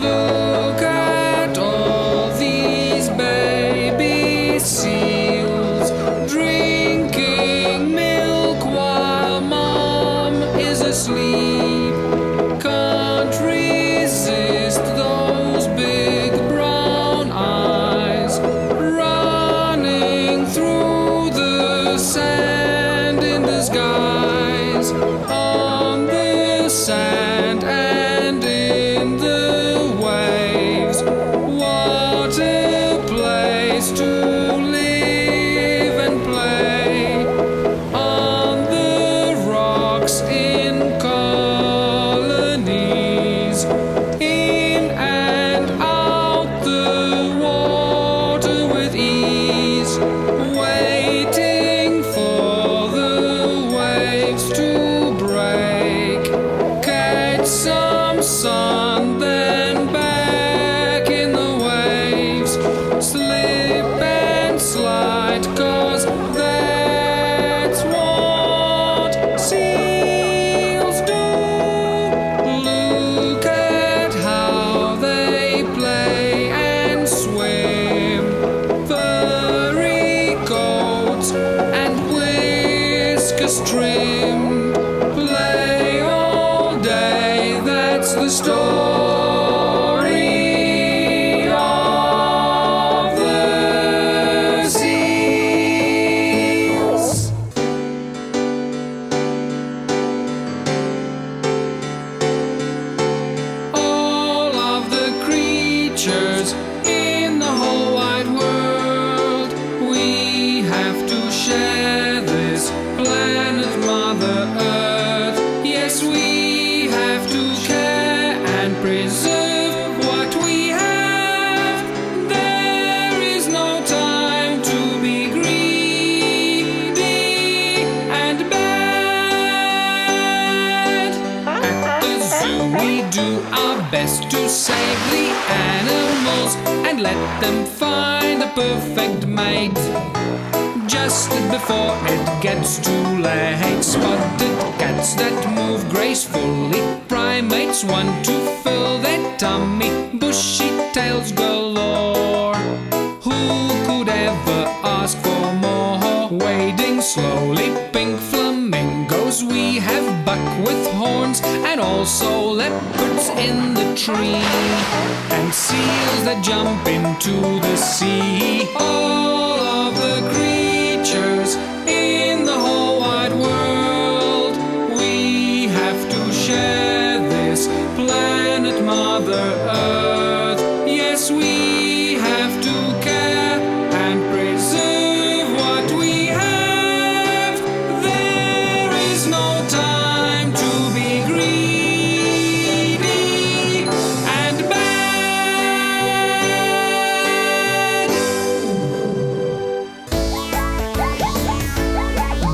Speaker 3: Look at all these baby seals drinking milk while mom is asleep. Can't resist those big brown eyes running through the sand in the skies. On the sand and in the waves. What a place to live and play. On the rocks in colonies, in and out the water with ease, waiting for the waves to break. Catch some sun, then back in the waves. Slip and slide, 'cause that's what seals do. Look at how they play and swim. Furry coats and whiskers trim. Play all day, that's the story of the seals. All of the creatures in the whole wide world we do our best to save the animals and let them find the perfect mate. Just before it gets too late, spotted cats that move gracefully, primates want to fill their tummy, bushy tails galore. Who could ever ask for more? Wading slowly, pink flamingos. We have buck with horns and also leopards in the tree, and seals that jump into the sea. All of the creatures in the whole wide world, we have to share this planet, Mother Earth. Yes, we have to care and preserve what we have. There is no time to be greedy and bad.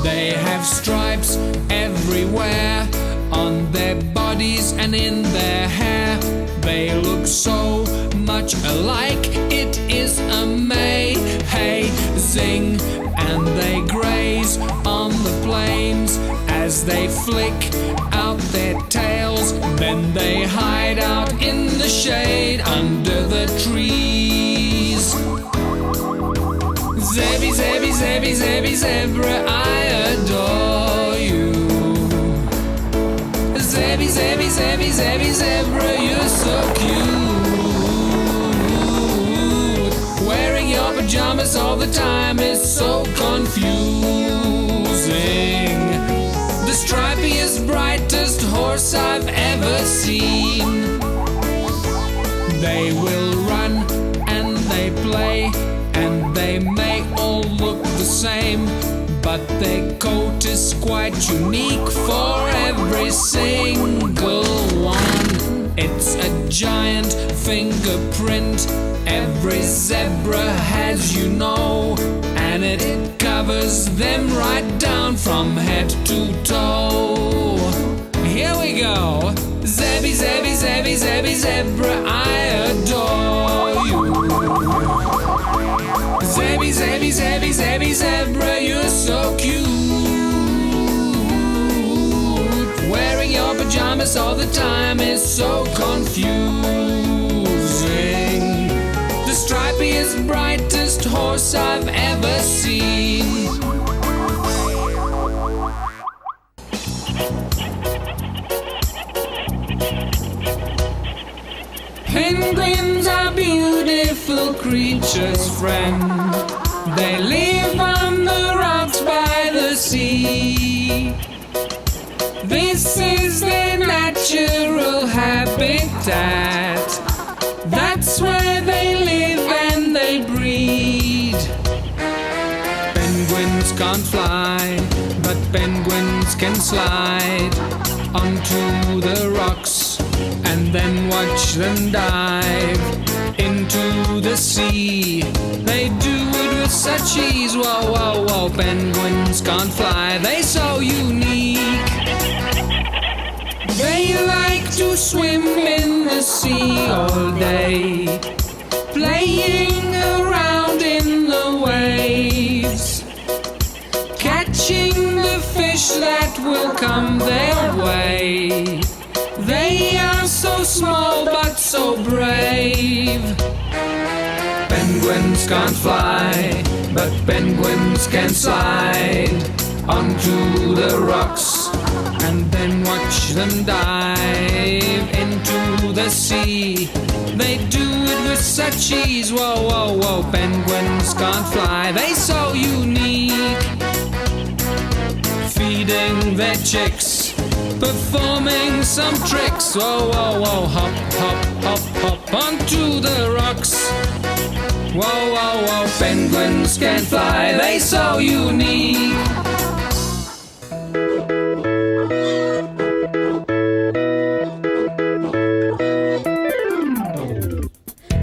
Speaker 3: They have stripes everywhere on their bodies and in their hair. They look so much alike, it is amazing. And they graze on the plains as they flick out their tails. Then they hide out in the shade under the trees. Zebby, Zebby, Zebby, Zebby, Zebra, I adore you. Zebby, Zebby, Zebby, Zebby, Zebra, you're so cute. Wearing your pajamas all the time is so confusing. The stripiest, brightest horse I've ever seen. They will run and they play, and they may all look the same, but their coat is quite unique for every single one. It's a giant fingerprint every zebra has, you know, and it covers them right down from head to toe. Here we go. Zebby, Zebby, Zebby, Zebby, Zebra, I adore you. Zebby, Zebby, Zebby, Zebby, Zebra, you're so cute. Wearing your pajamas all the time is so confusing. The stripiest, brightest horse I've ever seen. Penguins are beautiful creatures, friend. They live on the rocks by the sea. This is their natural habitat. That's where they live and they breed. Penguins can't fly, but penguins can slide onto the rocks and then watch them dive into the sea. They do it with such ease. Whoa, whoa, whoa. Penguins can't fly, they're so unique. They like to swim in the sea all day, playing around in the waves, catching the fish that will come their way. They are so small but so brave. Penguins can't fly, but penguins can slide onto the rocks and then watch them dive into the sea. They do it with such ease. Whoa, whoa, whoa. Penguins can't fly, they're so unique. Feeding their chicks, performing some tricks. Whoa, whoa, whoa. Hop, hop, hop, hop onto the rocks. Whoa, whoa, whoa. Penguins can fly, they're so unique.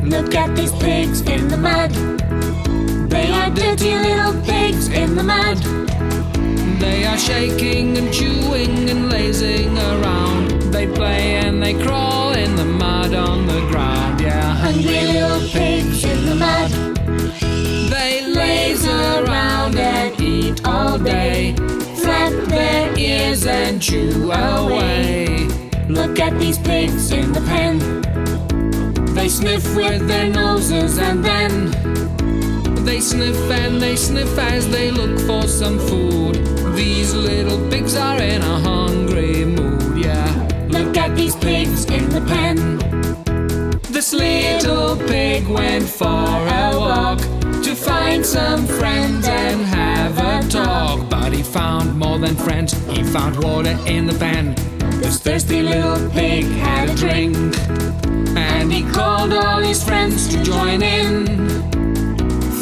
Speaker 2: Look at these pigs in the mud. They are dirty little pigs in the mud.
Speaker 3: They are shaking and chewing and lazing around. They play and they crawl in the mud on the ground, yeah.
Speaker 2: Hungry little pigs in the mud.
Speaker 3: They laze around and eat all day, flap their ears and chew away.
Speaker 2: Look at these pigs in the pen.
Speaker 3: They sniff with their noses and then they sniff and they sniff as they look for some food. These little pigs are in a hungry mood, yeah.
Speaker 2: Look at these pigs in the pen.
Speaker 3: This little pig went for a walk to find some friends and have a talk. But he found more than friends, he found water in the pan. This thirsty little pig had a drink, and he called all his friends to join in,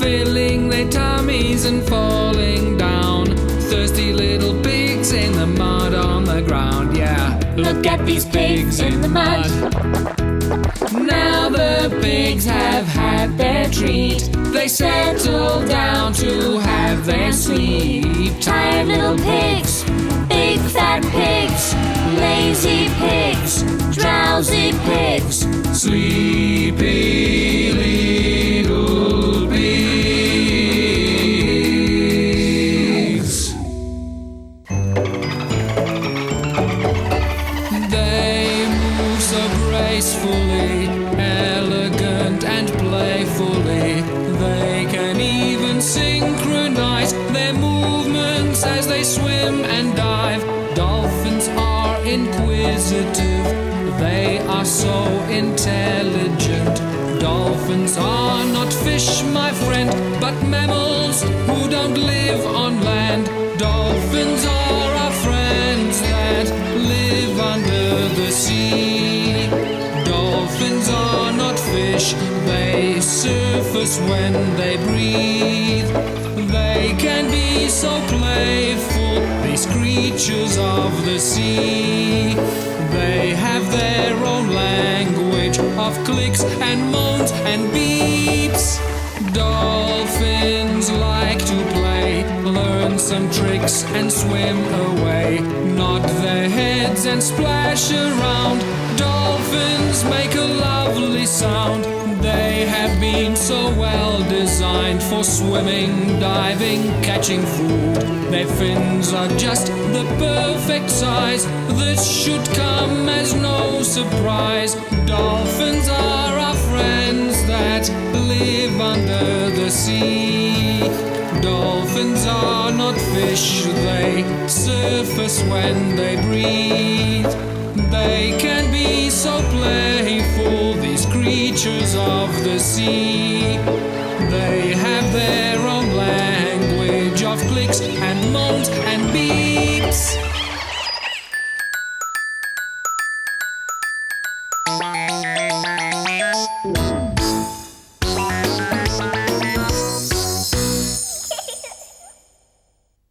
Speaker 3: filling their tummies and falling down. Thirsty little pigs in the mud on the ground, yeah.
Speaker 2: Look at these pigs in the mud.
Speaker 3: Now the pigs have had their treat. They settle down to have their sleep.
Speaker 2: Tired little pigs, big fat pigs, lazy pigs, drowsy pigs,
Speaker 3: sleepy little pigs. They move so gracefully, elegant and playfully. They can even synchronize their movements as they swim and dive. Dolphins are inquisitive, they are so intelligent. Dolphins are not fish, my friend, but mammals who don't live on land. Dolphins are our friends that live under the sea. Dolphins are not fish, they surface when they breathe. They can be so playful, these creatures of the sea. They have their own language of clicks and moans and beeps. Dolphins like to play, learn some tricks and swim away, nod their heads and splash around. Dolphins make a lovely sound. They have been so well designed for swimming, diving, catching food. Their fins are just the perfect size. This should come as no surprise. Dolphins are our friends that live under the sea. Dolphins are not fish, they surface when they breathe. They can be so playful, these creatures of the sea. They have their own language of clicks and moans and beeps.